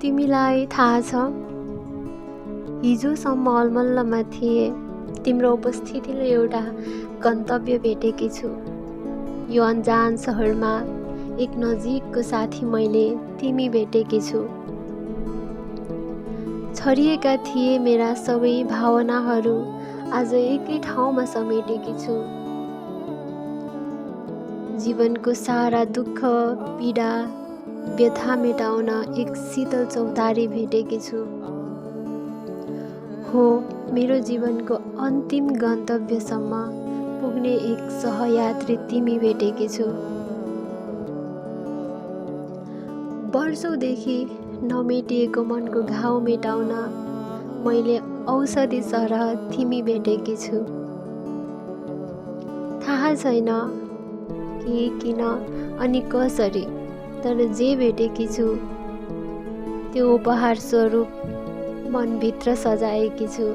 तिमीलाई थाहा छ, हिजोसम्म अलमल्लमा थिए तिम्रो उपस्थितिले एउटा गन्तव्य भेटेकी छु। यो अन्जान सहरमा एक नजिकको साथी मैले तिमी भेटेकी छु। छरिएका थिए मेरा सबै भावनाहरू आज एकै ठाउँमा समेटेकी छु। जीवनको सारा दुःख पीडा व्यथा मेटाउन एक शीतल चौतारी भेटेकी छु। हो, मेरो जीवनको अन्तिम गन्तव्यसम्म पुग्ने एक सहयात्री तिमी भेटेकी छु। वर्षौंदेखि नमेटिएको मनको घाउ मेटाउन मैले औषधि सरह तिमी भेटेकी छु। थाहा छैन के, किन अनि कसरी, तर जे भेटेकी छु त्यो उपहार स्वरूप मनभित्र सजाएकी छु।